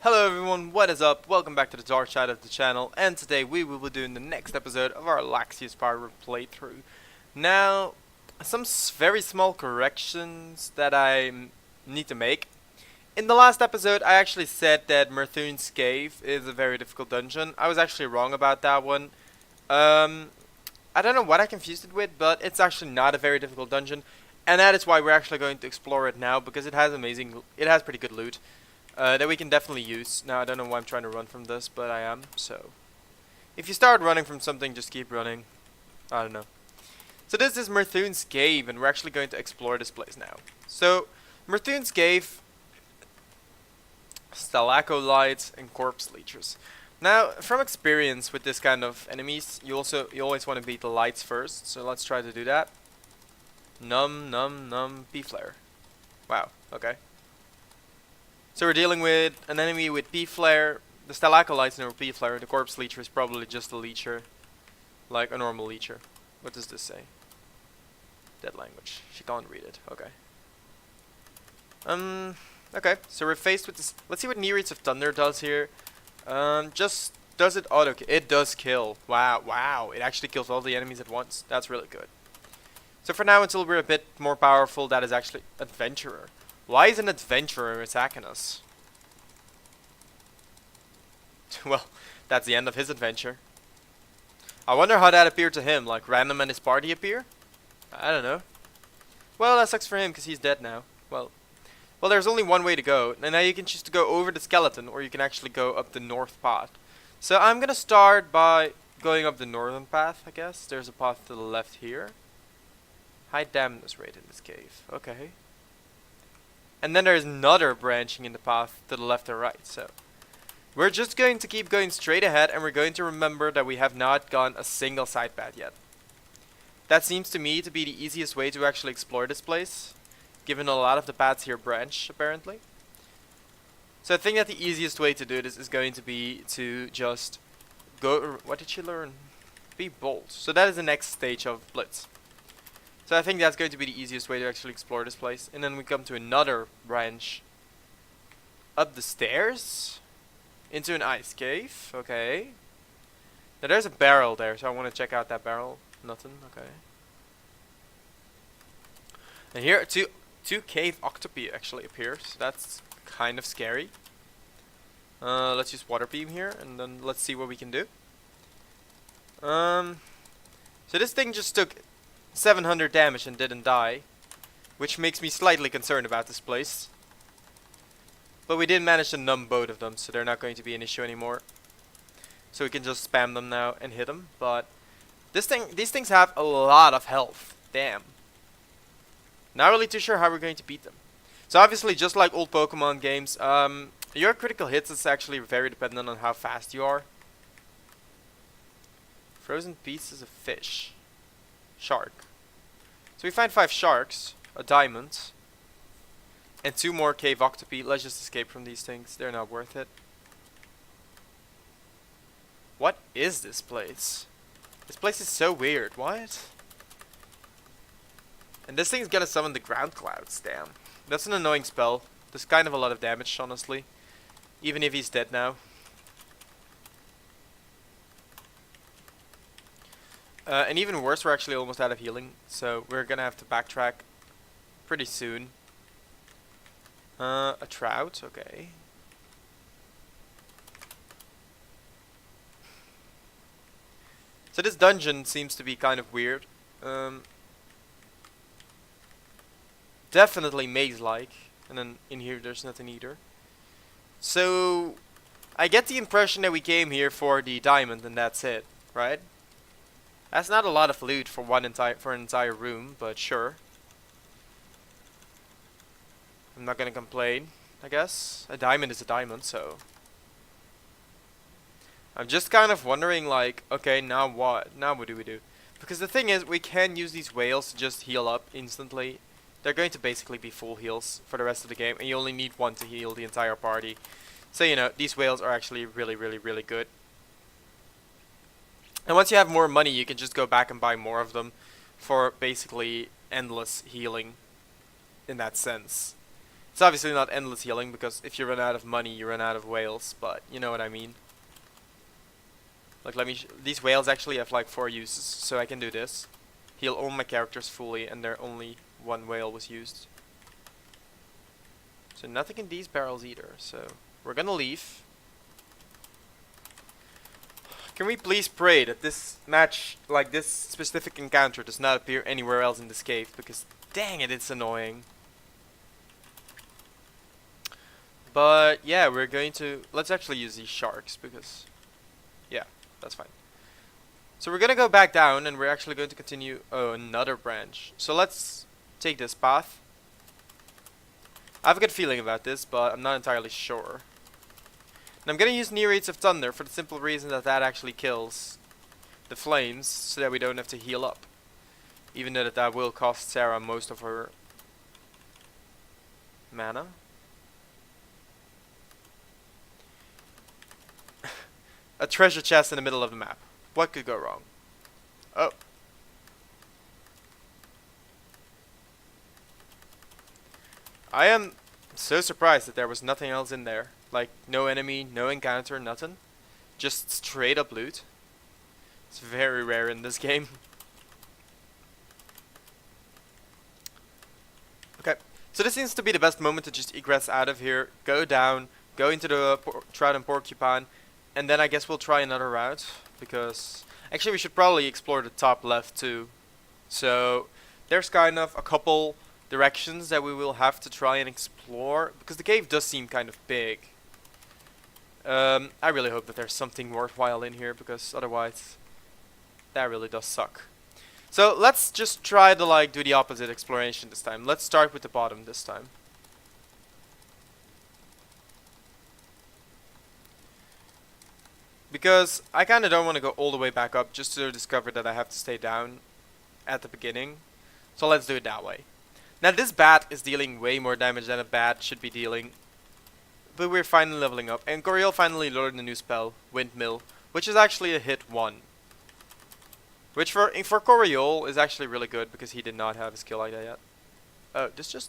Hello everyone, what is up? Welcome back to the dark side of the channel, and today we will be doing the next episode of our Laxius Power playthrough. Now, some very small corrections that need to make. In the last episode, I actually said that Merthun's Cave is a very difficult dungeon. I was actually wrong about that one. I don't know what I confused it with, but it's actually not a very difficult dungeon, and that is why we're actually going to explore it now, because it has pretty good loot. That we can definitely use. Now, I don't know why I'm trying to run from this, but I am, so. If you start running from something, just keep running. I don't know. So this is Merthun's Cave, and we're actually going to explore this place now. So, Merthun's Cave, stalactolites, and corpse leechers. Now, from experience with this kind of enemies, you always want to beat the lights first, so let's try to do that. Num, P-flare. Wow, okay. So we're dealing with an enemy with P-flare. The stalactolites know P-flare. The corpse leecher is probably just a leecher, like a normal leecher. What does this say? Dead language. She can't read it. Okay. Okay. So we're faced with this. Let's see what Nereids of Thunder does here. Just does it auto? It does kill. Wow. It actually kills all the enemies at once. That's really good. So for now, until we're a bit more powerful, that is actually Adventurer. Why is an adventurer attacking us? Well, that's the end of his adventure. I wonder how that appeared to him. Like, random and his party appear? I don't know. Well, that sucks for him because he's dead now. Well, there's only one way to go. And now you can choose to go over the skeleton, or you can actually go up the north path. So I'm gonna start by going up the northern path, I guess. There's a path to the left here. High dampness rate in this cave. Okay. And then there's another branching in the path to the left or right, so. We're just going to keep going straight ahead, and we're going to remember that we have not gone a single side path yet. That seems to me to be the easiest way to actually explore this place, given a lot of the paths here branch, apparently. So I think that the easiest way to do this is going to be to just go, what did she learn? Be bold. So that is the next stage of Blitz. So I think that's going to be the easiest way to actually explore this place. And then we come to another branch. Up the stairs. Into an ice cave. Okay. Now there's a barrel there, so I want to check out that barrel. Nothing. Okay. And here two cave octopi actually appear. So that's kind of scary. Let's use water beam here, and then let's see what we can do. So this thing just took 700 damage and didn't die, which makes me slightly concerned about this place. But we did manage to numb both of them, so they're not going to be an issue anymore. So we can just spam them now and hit them. But these things have a lot of health. Damn. Not really too sure how we're going to beat them. So obviously, just like old Pokemon games, your critical hits is actually very dependent on how fast you are. Frozen pieces of fish. Shark. So we find 5 sharks, a diamond, and 2 more cave octopi. Let's just escape from these things. They're not worth it. What is this place? This place is so weird. What? And this thing's gonna summon the ground clouds. Damn. That's an annoying spell. Does kind of a lot of damage, honestly. Even if he's dead now. And even worse, we're actually almost out of healing, so we're gonna have to backtrack pretty soon. A trout, okay. So this dungeon seems to be kind of weird. Definitely maze-like, and then in here there's nothing either. So I get the impression that we came here for the diamond and that's it, right? That's not a lot of loot for an entire room, but sure. I'm not gonna complain, I guess. A diamond is a diamond, so. I'm just kind of wondering, like, okay, now what? Now what do we do? Because the thing is, we can use these whales to just heal up instantly. They're going to basically be full heals for the rest of the game, and you only need one to heal the entire party. So, you know, these whales are actually really good. And once you have more money, you can just go back and buy more of them for basically endless healing in that sense. It's obviously not endless healing, because if you run out of money, you run out of whales, but you know what I mean. Like, these whales actually have like 4 uses, so I can do this. Heal all my characters fully, and there only 1 whale was used. So nothing in these barrels either, so we're gonna leave. Can we please pray that this match, like this specific encounter, does not appear anywhere else in this cave, because dang it, it's annoying. But yeah, we're going to, let's actually use these sharks, because yeah, that's fine. So we're gonna go back down, and we're actually going to continue, oh, another branch. So let's take this path. I have a good feeling about this, but I'm not entirely sure. And I'm gonna use Near Rates of Thunder for the simple reason that that actually kills the flames, so that we don't have to heal up. Even though that will cost Sarah most of her mana. A treasure chest in the middle of the map. What could go wrong? Oh. I am so surprised that there was nothing else in there. Like, no enemy, no encounter, nothing. Just straight up loot. It's very rare in this game. Okay, so this seems to be the best moment to just egress out of here, go down, go into the Trout and Porcupine, and then I guess we'll try another route, because actually we should probably explore the top left too. So there's kind of a couple directions that we will have to try and explore, because the cave does seem kind of big. I really hope that there's something worthwhile in here, because otherwise that really does suck. So let's just try to like do the opposite exploration this time. Let's start with the bottom this time. Because I kind of don't want to go all the way back up just to discover that I have to stay down at the beginning. So let's do it that way. Now this bat is dealing way more damage than a bat should be dealing. But we're finally leveling up. And Coriol finally learned a new spell, Windmill, which is actually a hit 1. Which for Coriol is actually really good, because he did not have a skill like that yet. Oh, this just...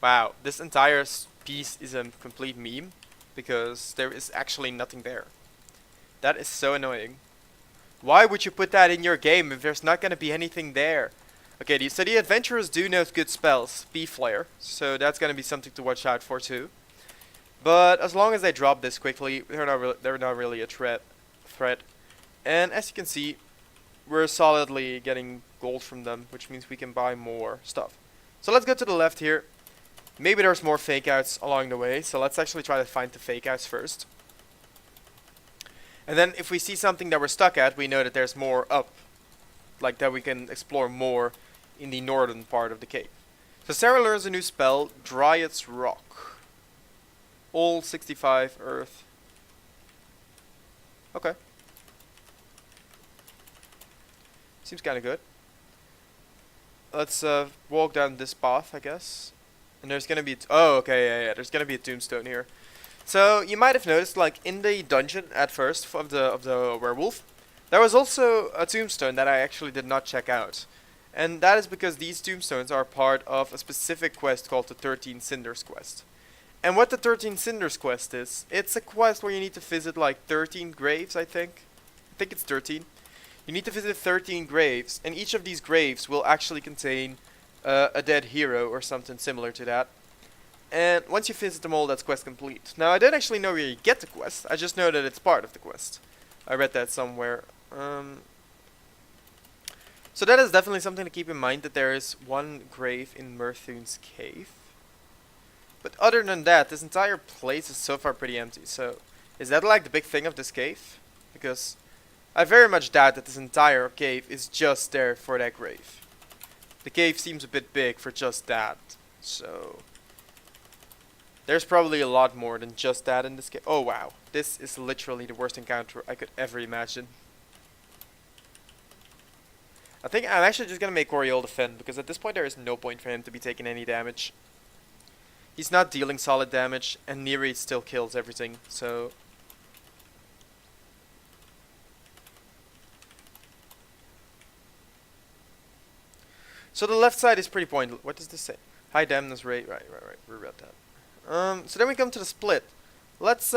Wow, this entire piece is a complete meme, because there is actually nothing there. That is so annoying. Why would you put that in your game if there's not going to be anything there? Okay, so the adventurers do know good spells, Bee-Flare, so that's going to be something to watch out for too. But as long as they drop this quickly, they're not really a threat. And as you can see, we're solidly getting gold from them, which means we can buy more stuff. So let's go to the left here. Maybe there's more fake outs along the way, so let's actually try to find the fake outs first. And then if we see something that we're stuck at, we know that there's more up. Like that we can explore more in the northern part of the cave. So Sarah learns a new spell, Dryad's Rock. All 65 earth. Okay. Seems kind of good. Let's walk down this path, I guess. And there's gonna be oh, okay, yeah. There's gonna be a tombstone here. So you might have noticed, like in the dungeon at first of the werewolf, there was also a tombstone that I actually did not check out, and that is because these tombstones are part of a specific quest called the 13 Cinders quest. And what the 13 Cinders quest is, it's a quest where you need to visit like 13 graves, I think it's 13. You need to visit 13 graves, and each of these graves will actually contain a dead hero or something similar to that. And once you visit them all, that's quest complete. Now, I don't actually know where you get the quest, I just know that it's part of the quest. I read that somewhere. So that is definitely something to keep in mind, that there is one grave in Murthoon's cave. But other than that, this entire place is so far pretty empty. So, is that like the big thing of this cave? Because I very much doubt that this entire cave is just there for that grave. The cave seems a bit big for just that. So there's probably a lot more than just that in this cave. Oh wow, this is literally the worst encounter I could ever imagine. I think I'm actually just gonna make Coriol defend, because at this point there is no point for him to be taking any damage. He's not dealing solid damage, and Neri still kills everything, so... So the left side is pretty pointless. What does this say? High dampness rate. Right. We read that. So then we come to the split. Let's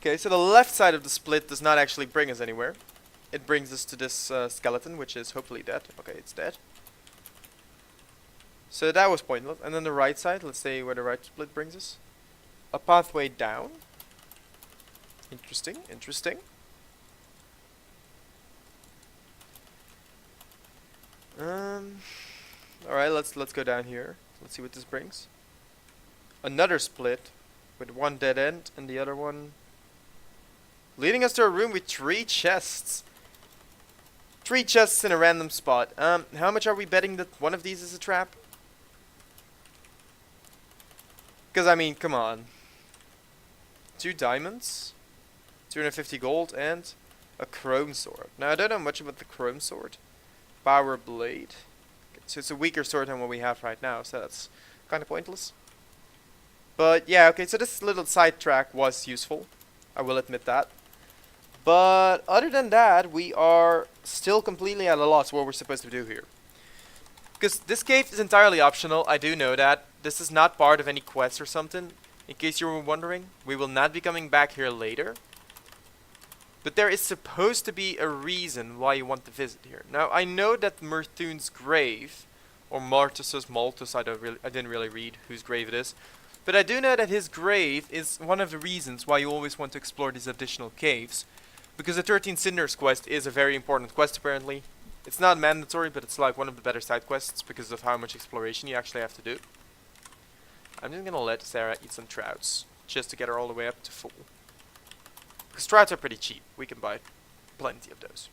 Okay, so the left side of the split does not actually bring us anywhere. It brings us to this skeleton, which is hopefully dead. Okay, it's dead. So that was pointless. And then the right side, let's say where the right split brings us. A pathway down. Interesting. Alright, let's go down here. Let's see what this brings. Another split with one dead end and the other one leading us to a room with 3 chests. 3 chests in a random spot. How much are we betting that one of these is a trap? Because, I mean, come on. 2 diamonds, 250 gold, and a chrome sword. Now, I don't know much about the chrome sword. Power blade. So it's a weaker sword than what we have right now, so that's kind of pointless. But, yeah, okay, so this little sidetrack was useful. I will admit that. But other than that, we are still completely at a loss what we're supposed to do here. Because this cave is entirely optional, I do know that. This is not part of any quest or something. In case you were wondering, we will not be coming back here later. But there is supposed to be a reason why you want to visit here. Now, I know that Murthun's grave, or Martus's Maltus, I didn't really read whose grave it is. But I do know that his grave is one of the reasons why you always want to explore these additional caves. Because the 13 Cinders quest is a very important quest apparently. It's not mandatory, but it's like one of the better side quests because of how much exploration you actually have to do. I'm just gonna let Sarah eat some trouts, just to get her all the way up to full. Because trouts are pretty cheap, we can buy plenty of those.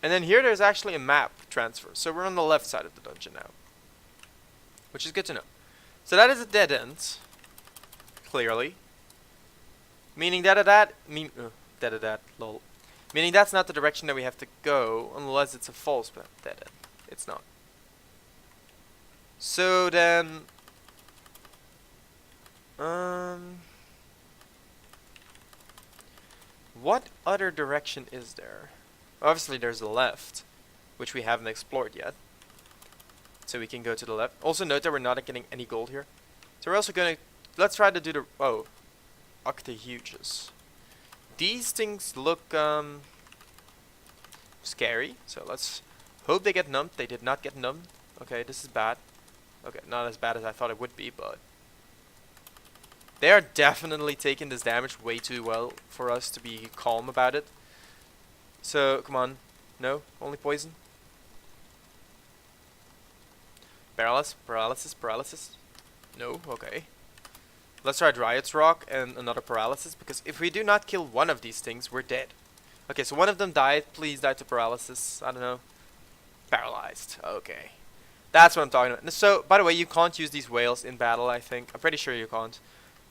And then here there's actually a map transfer, so we're on the left side of the dungeon now. Which is good to know. So that is a dead end, clearly. Meaning lol. Meaning that's not the direction that we have to go, unless it's a false dead end. It's not. So then... what other direction is there? Obviously there's the left, which we haven't explored yet. So we can go to the left. Also note that we're not getting any gold here. So we're also gonna... let's try to do the... oh. Octahuges. These things look scary, so let's hope they get numbed. They did not get numbed. Okay, this is bad. Okay, not as bad as I thought it would be, but they are definitely taking this damage way too well for us to be calm about it. So, come on. No? Only poison? Paralysis? No? Okay. Let's try Dryad's Rock and another paralysis, because if we do not kill one of these things, we're dead. Okay, so one of them died. Please die to paralysis. I don't know. Paralyzed. Okay. That's what I'm talking about. So, by the way, you can't use these whales in battle, I think. I'm pretty sure you can't.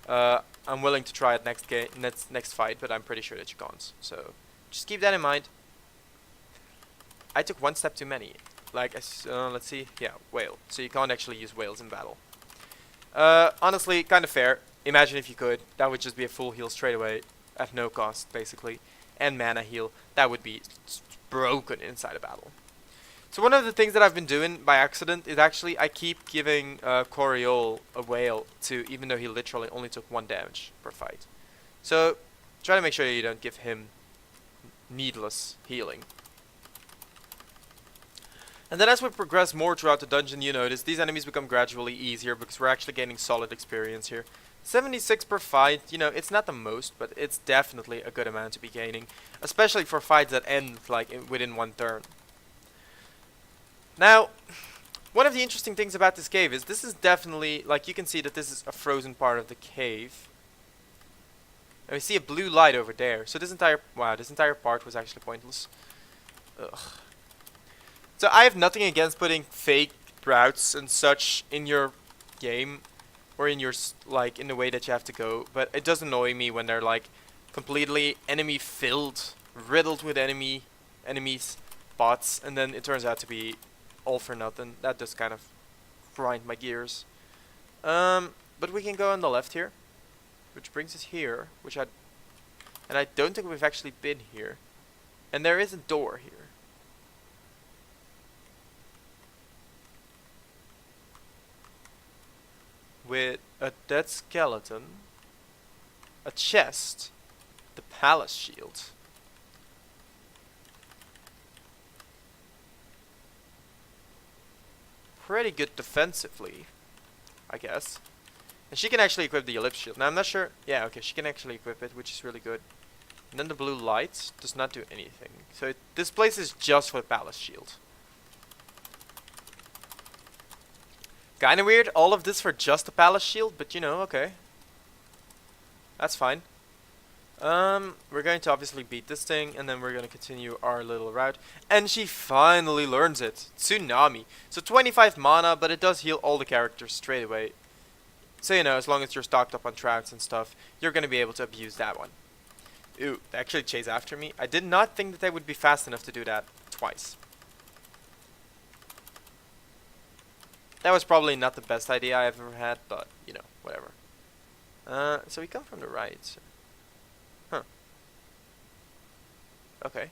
I'm willing to try it next fight, but I'm pretty sure that you can't. So, just keep that in mind. I took one step too many. Like, let's see. Yeah, whale. So you can't actually use whales in battle. Honestly, kind of fair. Imagine if you could. That would just be a full heal straight away. At no cost, basically. And mana heal. That would be broken inside a battle. So one of the things that I've been doing by accident is actually I keep giving Coriol a whale to, even though he literally only took 1 damage per fight. So try to make sure you don't give him needless healing. And then as we progress more throughout the dungeon, you notice these enemies become gradually easier because we're actually gaining solid experience here. 76 per fight, you know, it's not the most, but it's definitely a good amount to be gaining. Especially for fights that end like within 1 turn. Now, one of the interesting things about this cave is this is definitely, like you can see that this is a frozen part of the cave. And we see a blue light over there. So this entire part was actually pointless. Ugh. So I have nothing against putting fake routes and such in your game, or in your like in the way that you have to go, but it does annoy me when they're like completely enemy filled, riddled with enemies, bots, and then it turns out to be all for nothing. That does kind of grind my gears. But we can go on the left here, which brings us here, and I don't think we've actually been here. And there is a door here. with a dead skeleton, a chest, the palace shield. Pretty good defensively, I guess. And she can actually equip the ellipse shield. Now I'm not sure. Yeah, okay, she can actually equip it, which is really good. And then the blue light does not do anything. So this place is just for the palace shield. Kinda weird, all of this for just the palace shield, but you know, okay. That's fine. We're going to obviously beat this thing, and then we're going to continue our little route. And she finally learns it. Tsunami. So 25 mana, but it does heal all the characters straight away. So, you know, as long as you're stocked up on trouts and stuff, you're going to be able to abuse that one. Ooh, they actually chase after me. I did not think that they would be fast enough to do that twice. That was probably not the best idea I've ever had, but, you know, whatever. So we come from the right. So. Huh. Okay.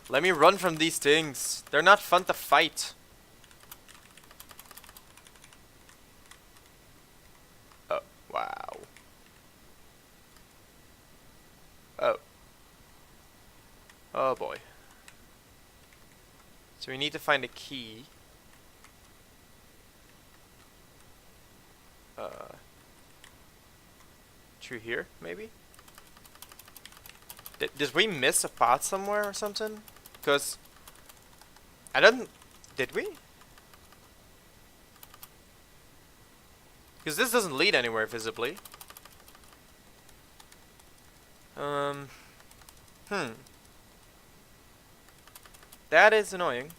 Let me run from these things. They're not fun to fight. Oh, wow. Oh. Oh boy. So we need to find a key. Through here, maybe? Did we miss a path somewhere or something? Because I don't... Did we? Because this doesn't lead anywhere visibly. That is annoying.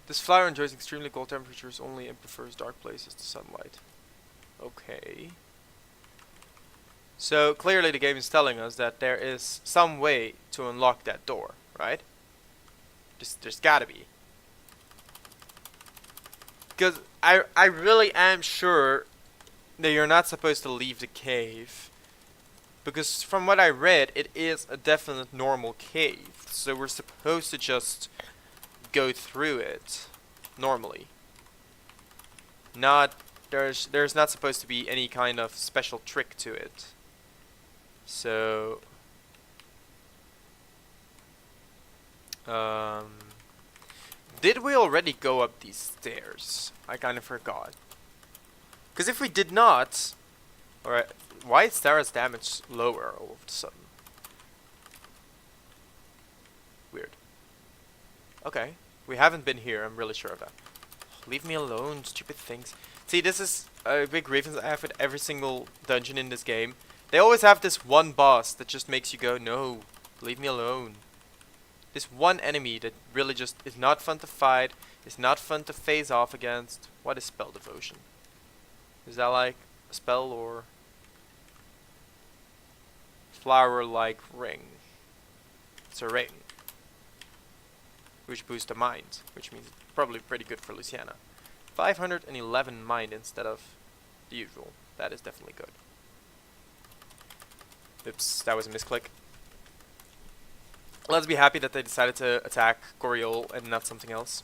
This flower enjoys extremely cold temperatures only and prefers dark places to sunlight. Okay. So clearly the game is telling us that there is some way to unlock that door, right? There's gotta be. Because I really am sure that you're not supposed to leave the cave. Because from what I read, it is a definite normal cave. So we're supposed to just go through it normally. There's not supposed to be any kind of special trick to it. So did we already go up these stairs? I kind of forgot. Because if we did not, alright, why is Sarah's damage lower all of a sudden? Weird. Okay, we haven't been here, I'm really sure of that. Leave me alone, stupid things. See, this is a big grievance I have with every single dungeon in this game. They always have this one boss that just makes you go, no, leave me alone. This one enemy that really just is not fun to fight, is not fun to phase off against. What is spell devotion? Is that like a spell or flower-like ring? It's a ring, which boosts the mind, which means it's probably pretty good for Luciana. 511 mind instead of the usual. That is definitely good. Oops, that was a misclick. Let's be happy that they decided to attack Coriol and not something else.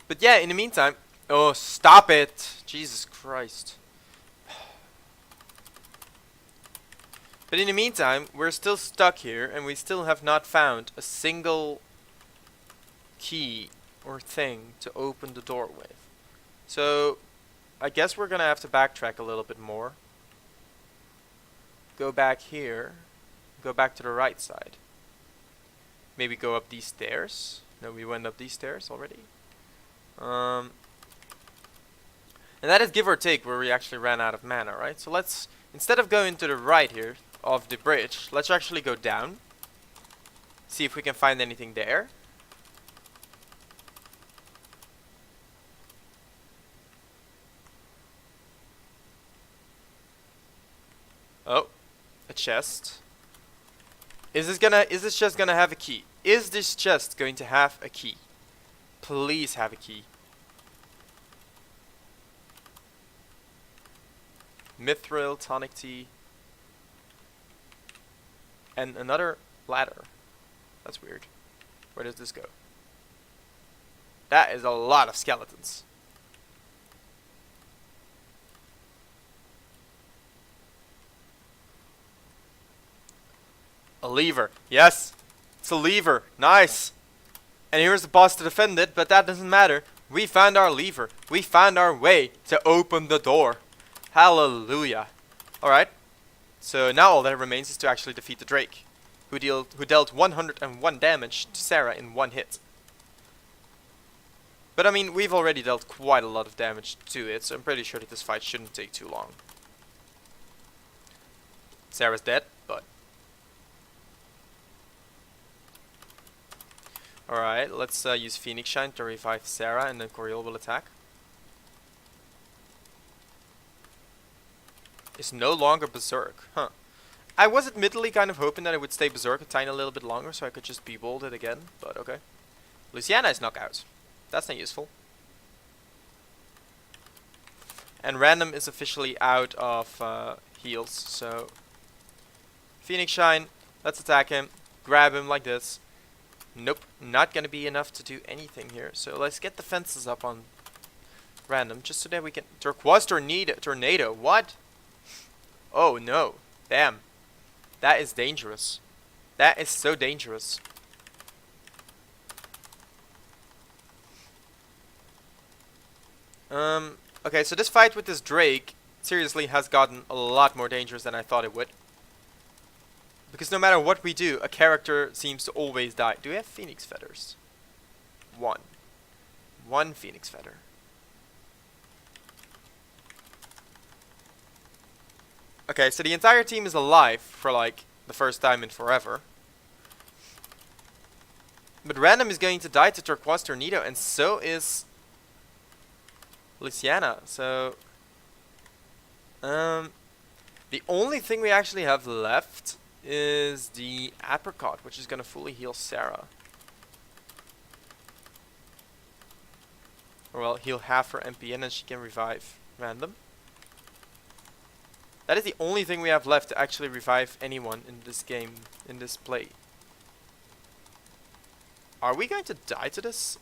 But yeah, in the meantime... Oh, stop it! Jesus Christ. But in the meantime, we're still stuck here, and we still have not found a single key or thing to open the door with. So, I guess we're gonna have to backtrack a little bit more. Go back here. Go back to the right side. Maybe go up these stairs. No, we went up these stairs already. And that is give or take where we actually ran out of mana, right? So let's, instead of going to the right here of the bridge, let's actually go down. See if we can find anything there. Oh, a chest. Is this chest gonna have a key? Is this chest going to have a key? Please have a key. Mithril, tonic tea. And another ladder. That's weird. Where does this go? That is a lot of skeletons. A lever. Yes. It's a lever. Nice. And here's the boss to defend it, but that doesn't matter. We found our lever. We found our way to open the door. Hallelujah. Alright. So now all that remains is to actually defeat the Drake, who dealt 101 damage to Sarah in one hit. But I mean, we've already dealt quite a lot of damage to it, so I'm pretty sure that this fight shouldn't take too long. Sarah's dead, but... Alright, let's use Phoenix Shine to revive Sarah, and then Coriol will attack. Is no longer Berserk, huh. I was admittedly kind of hoping that it would stay Berserk a tiny little bit longer, so I could just be-bold it again, but okay. Luciana is knockout. That's not useful. And Random is officially out of heals, so... Phoenix Shine, let's attack him, grab him like this. Nope, not gonna be enough to do anything here, so let's get the fences up on Random, just so that we can... Turquoise Tornado, what? Oh no, damn. That is dangerous. That is so dangerous. Okay, so this fight with this Drake seriously has gotten a lot more dangerous than I thought it would. Because no matter what we do, a character seems to always die. Do we have Phoenix Feathers? One. One Phoenix Feather. Okay, so the entire team is alive for like the first time in forever. But Random is going to die to Turquoise Tornado, and so is Luciana. So the only thing we actually have left is the Apricot, which is gonna fully heal Sarah. Or well, heal half her MP and then she can revive Random. That is the only thing we have left to actually revive anyone in this game, in this play. Are we going to die to this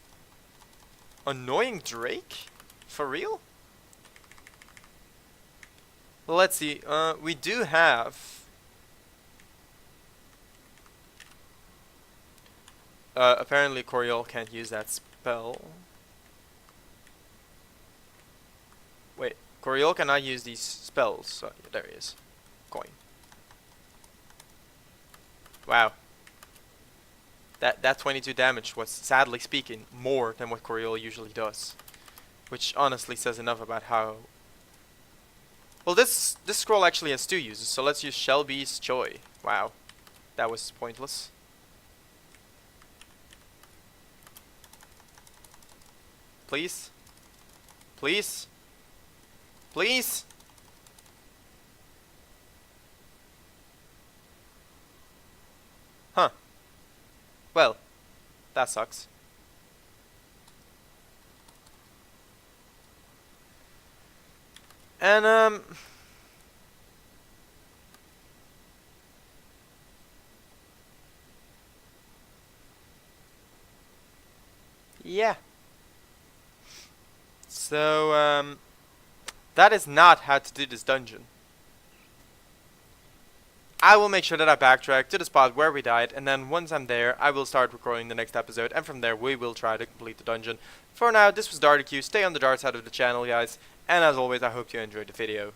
annoying Drake? For real? Well, let's see. We do have... apparently Coriol can't use that spell. Wait, Coriol cannot use these spells. So, yeah, there he is. Coin. Wow. That 22 damage was, sadly speaking, more than what Coriol usually does. Which honestly says enough about how... Well, this scroll actually has two uses, so let's use Shelby's Joy. Wow. That was pointless. Please? Please? Please? Huh. Well, that sucks. And, yeah. So, that is not how to do this dungeon. I will make sure that I backtrack to the spot where we died, and then once I'm there, I will start recording the next episode, and from there we will try to complete the dungeon. For now, this was Darth. Stay on the Darth side of the channel, guys, and as always, I hope you enjoyed the video.